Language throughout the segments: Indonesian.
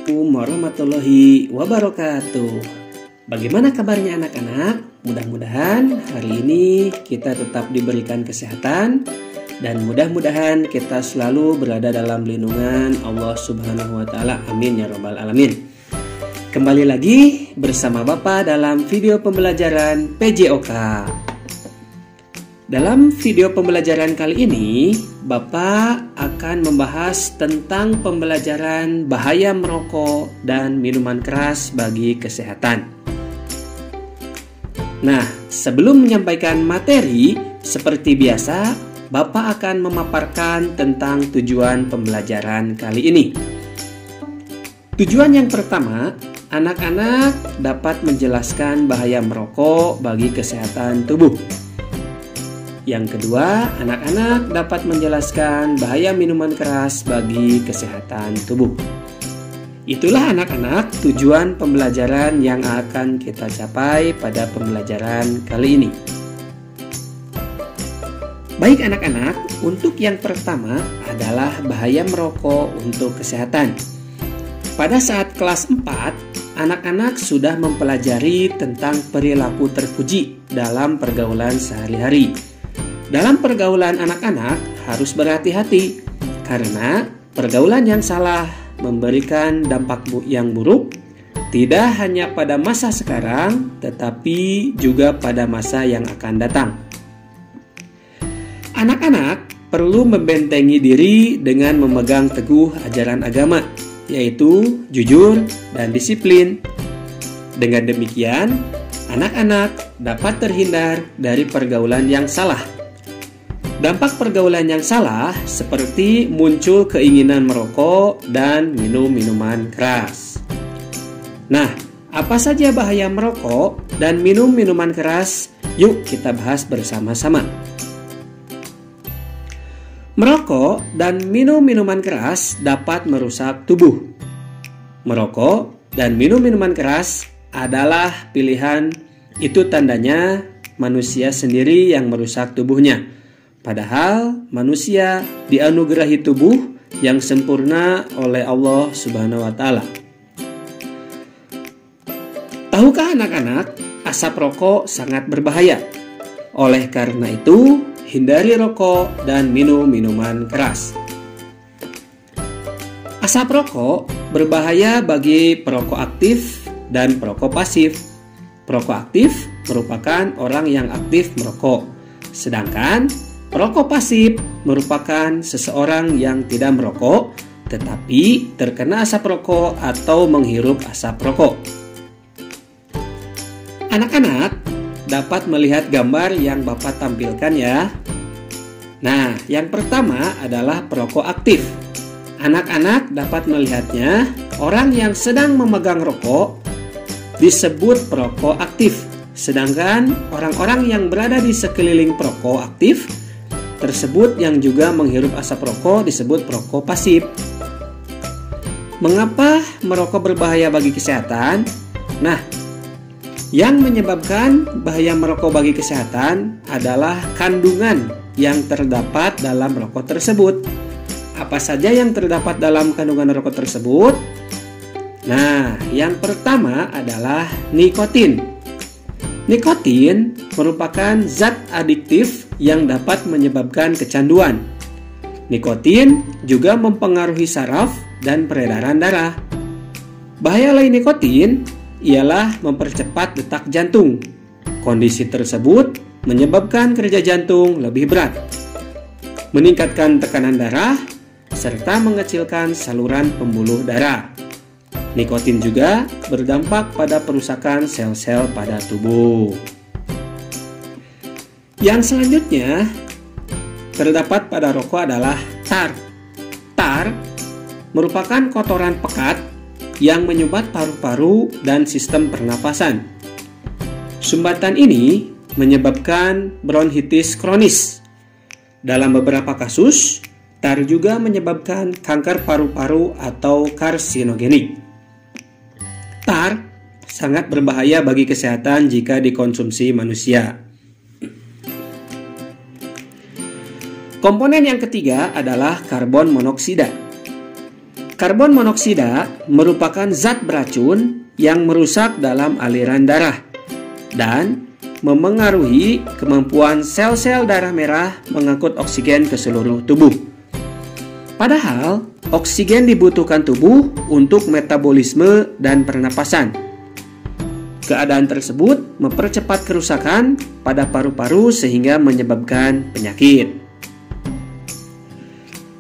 Assalamualaikum warahmatullahi wabarakatuh. Bagaimana kabarnya anak-anak? Mudah-mudahan hari ini kita tetap diberikan kesehatan dan mudah-mudahan kita selalu berada dalam lindungan Allah Subhanahu wa taala. Amin ya rabbal alamin. Kembali lagi bersama Bapak dalam video pembelajaran PJOK. Dalam video pembelajaran kali ini, Bapak akan membahas tentang pembelajaran bahaya merokok dan minuman keras bagi kesehatan. Nah, sebelum menyampaikan materi, seperti biasa, Bapak akan memaparkan tentang tujuan pembelajaran kali ini. Tujuan yang pertama, anak-anak dapat menjelaskan bahaya merokok bagi kesehatan tubuh. Yang kedua, anak-anak dapat menjelaskan bahaya minuman keras bagi kesehatan tubuh. Itulah anak-anak tujuan pembelajaran yang akan kita capai pada pembelajaran kali ini. Baik anak-anak, untuk yang pertama adalah bahaya merokok untuk kesehatan. Pada saat kelas 4, anak-anak sudah mempelajari tentang perilaku terpuji dalam pergaulan sehari-hari. Dalam pergaulan anak-anak harus berhati-hati karena pergaulan yang salah memberikan dampak yang buruk tidak hanya pada masa sekarang tetapi juga pada masa yang akan datang. Anak-anak perlu membentengi diri dengan memegang teguh ajaran agama, yaitu jujur dan disiplin. Dengan demikian, anak-anak dapat terhindar dari pergaulan yang salah. Dampak pergaulan yang salah seperti muncul keinginan merokok dan minum minuman keras. Nah, apa saja bahaya merokok dan minum minuman keras? Yuk kita bahas bersama-sama. Merokok dan minum minuman keras dapat merusak tubuh. Merokok dan minum minuman keras adalah pilihan, itu tandanya manusia sendiri yang merusak tubuhnya. Padahal manusia dianugerahi tubuh yang sempurna oleh Allah Subhanahu wa taala. Tahukah anak-anak, asap rokok sangat berbahaya. Oleh karena itu, hindari rokok dan minum minuman keras. Asap rokok berbahaya bagi perokok aktif dan perokok pasif. Perokok aktif merupakan orang yang aktif merokok, sedangkan perokok pasif merupakan seseorang yang tidak merokok tetapi terkena asap rokok atau menghirup asap rokok. Anak-anak dapat melihat gambar yang Bapak tampilkan ya. Nah, yang pertama adalah perokok aktif. Anak-anak dapat melihatnya, orang yang sedang memegang rokok disebut perokok aktif. Sedangkan orang-orang yang berada di sekeliling perokok aktif tersebut yang juga menghirup asap rokok disebut perokok pasif. Mengapa merokok berbahaya bagi kesehatan? Nah, yang menyebabkan bahaya merokok bagi kesehatan adalah kandungan yang terdapat dalam rokok tersebut. Apa saja yang terdapat dalam kandungan rokok tersebut? Nah, yang pertama adalah nikotin. Nikotin merupakan zat adiktif yang dapat menyebabkan kecanduan. Nikotin juga mempengaruhi saraf dan peredaran darah. Bahaya lain nikotin ialah mempercepat detak jantung. Kondisi tersebut menyebabkan kerja jantung lebih berat, meningkatkan tekanan darah, serta mengecilkan saluran pembuluh darah. Nikotin juga berdampak pada perusakan sel-sel pada tubuh. Yang selanjutnya terdapat pada rokok adalah tar. Tar merupakan kotoran pekat yang menyumbat paru-paru dan sistem pernapasan. Sumbatan ini menyebabkan bronkitis kronis. Dalam beberapa kasus, tar juga menyebabkan kanker paru-paru atau karsinogenik. Tar sangat berbahaya bagi kesehatan jika dikonsumsi manusia. Komponen yang ketiga adalah karbon monoksida. Karbon monoksida merupakan zat beracun yang merusak dalam aliran darah dan memengaruhi kemampuan sel-sel darah merah mengangkut oksigen ke seluruh tubuh. Padahal, oksigen dibutuhkan tubuh untuk metabolisme dan pernapasan. Keadaan tersebut mempercepat kerusakan pada paru-paru sehingga menyebabkan penyakit.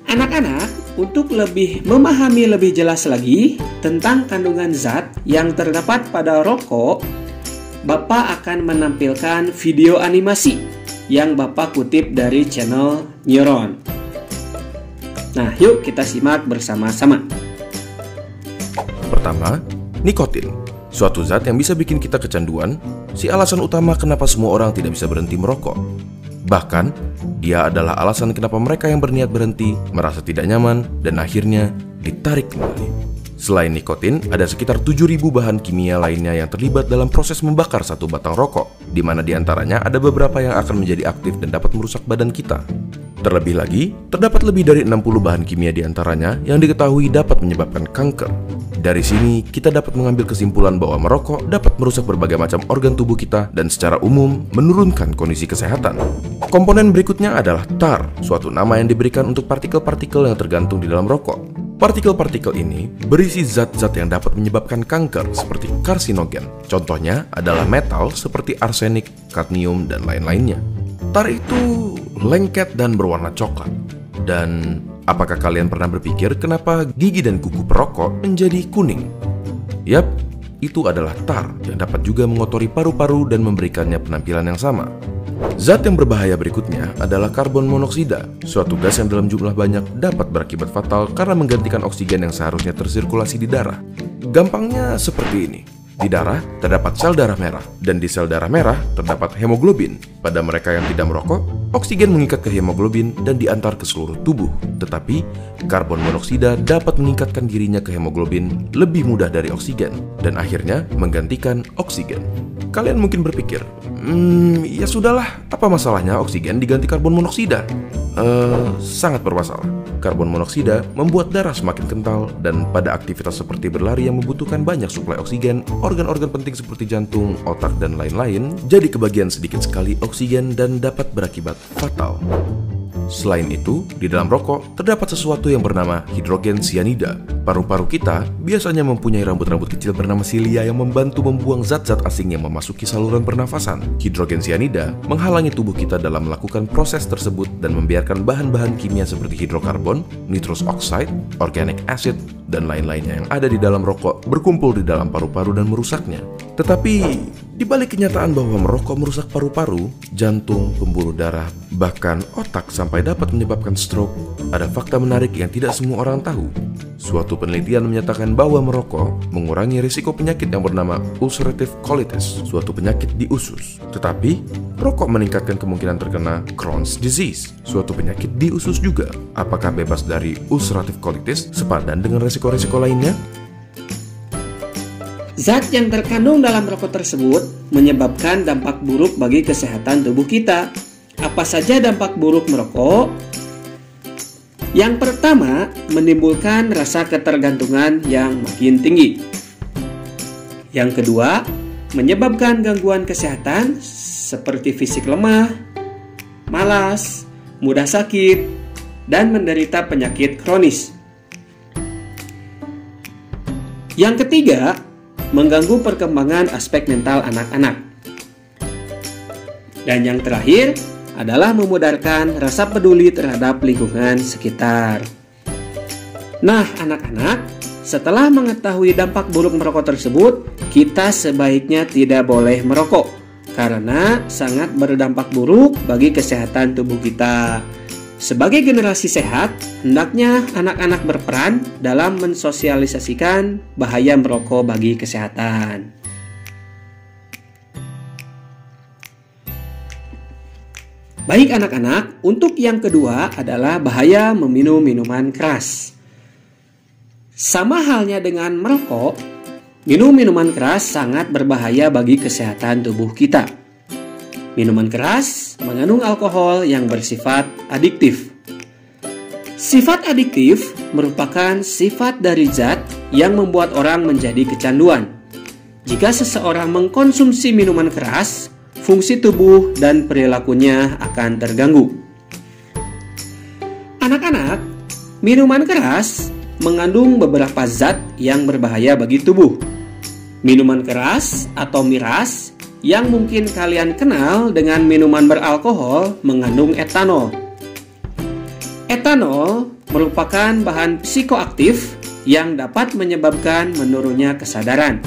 Anak-anak, untuk lebih memahami lebih jelas lagi tentang kandungan zat yang terdapat pada rokok, Bapak akan menampilkan video animasi yang Bapak kutip dari channel Neuron. Nah, yuk kita simak bersama-sama. Pertama, nikotin. Suatu zat yang bisa bikin kita kecanduan, si alasan utama kenapa semua orang tidak bisa berhenti merokok. Bahkan, dia adalah alasan kenapa mereka yang berniat berhenti merasa tidak nyaman dan akhirnya ditarik kembali. Selain nikotin, ada sekitar 7.000 bahan kimia lainnya yang terlibat dalam proses membakar satu batang rokok, di mana diantaranya ada beberapa yang akan menjadi aktif dan dapat merusak badan kita. Terlebih lagi, terdapat lebih dari 60 bahan kimia diantaranya yang diketahui dapat menyebabkan kanker. Dari sini, kita dapat mengambil kesimpulan bahwa merokok dapat merusak berbagai macam organ tubuh kita dan secara umum menurunkan kondisi kesehatan. Komponen berikutnya adalah tar, suatu nama yang diberikan untuk partikel-partikel yang tergantung di dalam rokok. Partikel-partikel ini berisi zat-zat yang dapat menyebabkan kanker seperti karsinogen. Contohnya adalah metal seperti arsenik, kadmium, dan lain-lainnya. Tar itu lengket dan berwarna coklat. Dan apakah kalian pernah berpikir kenapa gigi dan kuku perokok menjadi kuning? Yap, itu adalah tar yang dapat juga mengotori paru-paru dan memberikannya penampilan yang sama. Zat yang berbahaya berikutnya adalah karbon monoksida, suatu gas yang dalam jumlah banyak dapat berakibat fatal karena menggantikan oksigen yang seharusnya tersirkulasi di darah. Gampangnya seperti ini. Di darah terdapat sel darah merah, dan di sel darah merah terdapat hemoglobin. Pada mereka yang tidak merokok, oksigen mengikat ke hemoglobin dan diantar ke seluruh tubuh. Tetapi, karbon monoksida dapat mengikatkan dirinya ke hemoglobin lebih mudah dari oksigen, dan akhirnya menggantikan oksigen. Kalian mungkin berpikir, ya sudahlah, apa masalahnya oksigen diganti karbon monoksida? Sangat bermasalah. Karbon monoksida membuat darah semakin kental, dan pada aktivitas seperti berlari yang membutuhkan banyak suplai oksigen, organ-organ penting seperti jantung, otak, dan lain-lain jadi kebagian sedikit sekali oksigen dan dapat berakibat fatal. Selain itu, di dalam rokok terdapat sesuatu yang bernama hidrogen sianida. Paru-paru kita biasanya mempunyai rambut-rambut kecil bernama silia yang membantu membuang zat-zat asing yang memasuki saluran pernafasan. Hidrogen sianida menghalangi tubuh kita dalam melakukan proses tersebut dan membiarkan bahan-bahan kimia seperti hidrokarbon, nitrous oxide, organic acid, dan lain-lainnya yang ada di dalam rokok berkumpul di dalam paru-paru dan merusaknya. Tetapi, di balik kenyataan bahwa merokok merusak paru-paru, jantung, pembuluh darah, bahkan otak sampai dapat menyebabkan stroke, ada fakta menarik yang tidak semua orang tahu. Suatu penelitian menyatakan bahwa merokok mengurangi risiko penyakit yang bernama ulcerative colitis, suatu penyakit di usus. Tetapi, rokok meningkatkan kemungkinan terkena Crohn's disease, suatu penyakit di usus juga. Apakah bebas dari ulcerative colitis sepadan dengan risiko-risiko lainnya? Zat yang terkandung dalam rokok tersebut menyebabkan dampak buruk bagi kesehatan tubuh kita. Apa saja dampak buruk merokok? Yang pertama, menimbulkan rasa ketergantungan yang makin tinggi. Yang kedua, menyebabkan gangguan kesehatan seperti fisik lemah, malas, mudah sakit, dan menderita penyakit kronis. Yang ketiga, mengganggu perkembangan aspek mental anak-anak. Dan yang terakhir adalah memudarkan rasa peduli terhadap lingkungan sekitar. Nah, anak-anak, setelah mengetahui dampak buruk merokok tersebut, kita sebaiknya tidak boleh merokok karena sangat berdampak buruk bagi kesehatan tubuh kita. Sebagai generasi sehat, hendaknya anak-anak berperan dalam mensosialisasikan bahaya merokok bagi kesehatan. Baik anak-anak, untuk yang kedua adalah bahaya meminum minuman keras. Sama halnya dengan merokok, minum minuman keras sangat berbahaya bagi kesehatan tubuh kita. Minuman keras mengandung alkohol yang bersifat adiktif. Sifat adiktif merupakan sifat dari zat yang membuat orang menjadi kecanduan. Jika seseorang mengkonsumsi minuman keras, fungsi tubuh dan perilakunya akan terganggu. Anak-anak, minuman keras mengandung beberapa zat yang berbahaya bagi tubuh. Minuman keras atau miras yang mungkin kalian kenal dengan minuman beralkohol mengandung etanol. Etanol merupakan bahan psikoaktif yang dapat menyebabkan menurunnya kesadaran.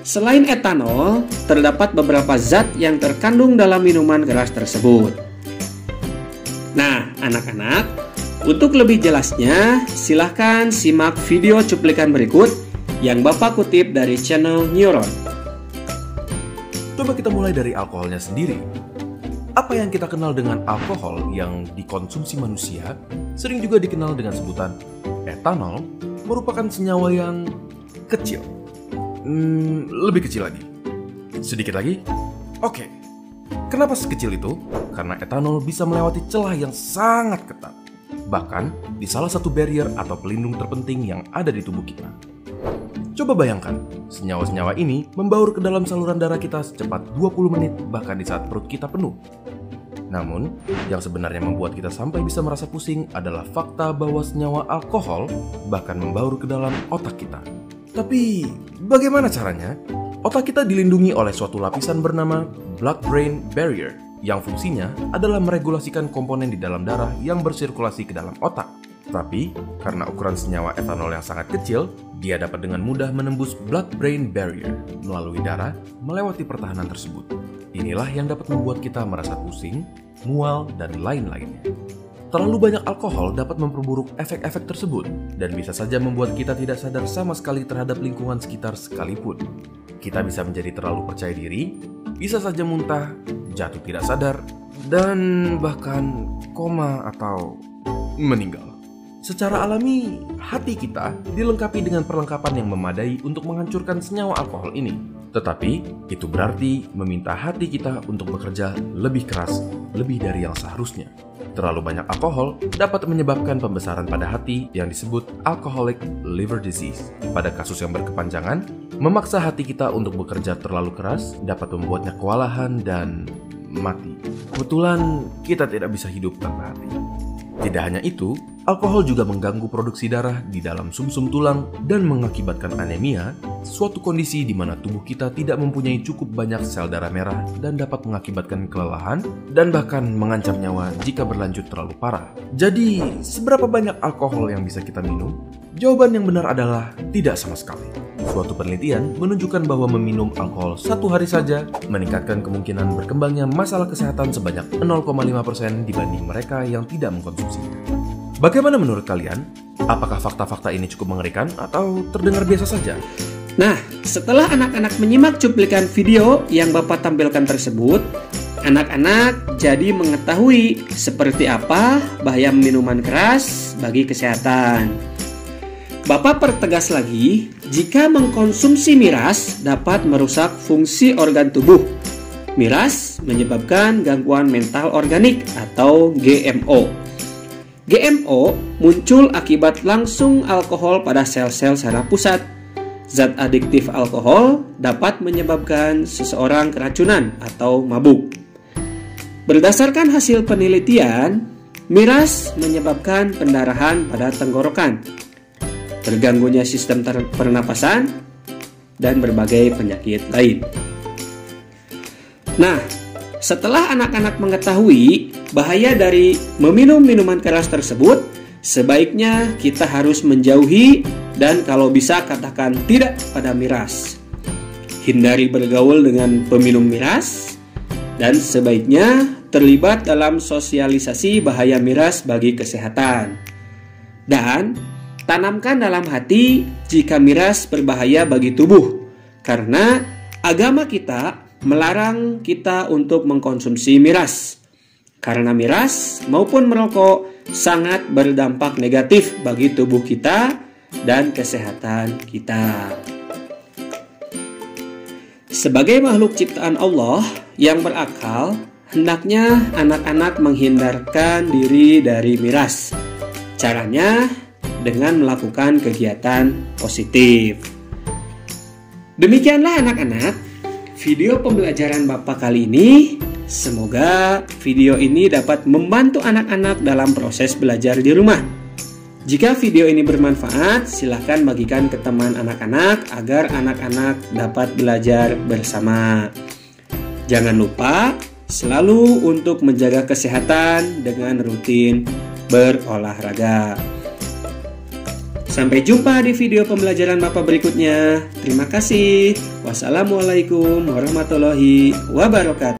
Selain etanol, terdapat beberapa zat yang terkandung dalam minuman keras tersebut. Nah, anak-anak, untuk lebih jelasnya, silahkan simak video cuplikan berikut yang Bapak kutip dari channel Neuron. Coba kita mulai dari alkoholnya sendiri. Apa yang kita kenal dengan alkohol yang dikonsumsi manusia sering juga dikenal dengan sebutan etanol, merupakan senyawa yang kecil. Lebih kecil lagi. Sedikit lagi? Oke. Kenapa sekecil itu? Karena etanol bisa melewati celah yang sangat ketat. Bahkan di salah satu barrier atau pelindung terpenting yang ada di tubuh kita. Coba bayangkan, senyawa-senyawa ini membaur ke dalam saluran darah kita secepat 20 menit bahkan di saat perut kita penuh. Namun, yang sebenarnya membuat kita sampai bisa merasa pusing adalah fakta bahwa senyawa alkohol bahkan membaur ke dalam otak kita. Tapi, bagaimana caranya? Otak kita dilindungi oleh suatu lapisan bernama blood-brain barrier yang fungsinya adalah meregulasikan komponen di dalam darah yang bersirkulasi ke dalam otak. Tapi, karena ukuran senyawa etanol yang sangat kecil, dia dapat dengan mudah menembus blood-brain barrier melalui darah melewati pertahanan tersebut. Inilah yang dapat membuat kita merasa pusing, mual, dan lain-lainnya. Terlalu banyak alkohol dapat memperburuk efek-efek tersebut dan bisa saja membuat kita tidak sadar sama sekali terhadap lingkungan sekitar sekalipun. Kita bisa menjadi terlalu percaya diri, bisa saja muntah, jatuh tidak sadar, dan bahkan koma atau meninggal. Secara alami, hati kita dilengkapi dengan perlengkapan yang memadai untuk menghancurkan senyawa alkohol ini. Tetapi, itu berarti meminta hati kita untuk bekerja lebih keras, lebih dari yang seharusnya. Terlalu banyak alkohol dapat menyebabkan pembesaran pada hati yang disebut alcoholic liver disease. Pada kasus yang berkepanjangan, memaksa hati kita untuk bekerja terlalu keras dapat membuatnya kewalahan dan mati. Kebetulan, kita tidak bisa hidup tanpa hati. Tidak hanya itu, alkohol juga mengganggu produksi darah di dalam sumsum tulang dan mengakibatkan anemia, suatu kondisi di mana tubuh kita tidak mempunyai cukup banyak sel darah merah dan dapat mengakibatkan kelelahan dan bahkan mengancam nyawa jika berlanjut terlalu parah. Jadi, seberapa banyak alkohol yang bisa kita minum? Jawaban yang benar adalah tidak sama sekali. Suatu penelitian menunjukkan bahwa meminum alkohol 1 hari saja meningkatkan kemungkinan berkembangnya masalah kesehatan sebanyak 0,5% dibanding mereka yang tidak mengkonsumsinya. Bagaimana menurut kalian? Apakah fakta-fakta ini cukup mengerikan atau terdengar biasa saja? Nah, setelah anak-anak menyimak cuplikan video yang Bapak tampilkan tersebut, anak-anak jadi mengetahui seperti apa bahaya minuman keras bagi kesehatan. Bapak pertegas lagi, jika mengkonsumsi miras dapat merusak fungsi organ tubuh. Miras menyebabkan gangguan mental organik atau GMO. GMO muncul akibat langsung alkohol pada sel-sel saraf pusat. Zat adiktif alkohol dapat menyebabkan seseorang keracunan atau mabuk. Berdasarkan hasil penelitian, miras menyebabkan pendarahan pada tenggorokan, terganggunya sistem pernapasan, dan berbagai penyakit lain. Nah, setelah anak-anak mengetahui bahaya dari meminum minuman keras tersebut, sebaiknya kita harus menjauhi dan kalau bisa katakan tidak pada miras. Hindari bergaul dengan peminum miras dan sebaiknya terlibat dalam sosialisasi bahaya miras bagi kesehatan. Dan tanamkan dalam hati jika miras berbahaya bagi tubuh, karena agama kita melarang kita untuk mengkonsumsi miras. Karena miras maupun merokok sangat berdampak negatif bagi tubuh kita dan kesehatan kita. Sebagai makhluk ciptaan Allah yang berakal, hendaknya anak-anak menghindarkan diri dari miras. Caranya dengan melakukan kegiatan positif. Demikianlah anak-anak, video pembelajaran Bapak kali ini. Semoga video ini dapat membantu anak-anak dalam proses belajar di rumah. Jika video ini bermanfaat, silakan bagikan ke teman anak-anak agar anak-anak dapat belajar bersama. Jangan lupa selalu untuk menjaga kesehatan dengan rutin berolahraga. Sampai jumpa di video pembelajaran Bapak berikutnya. Terima kasih. Wassalamualaikum warahmatullahi wabarakatuh.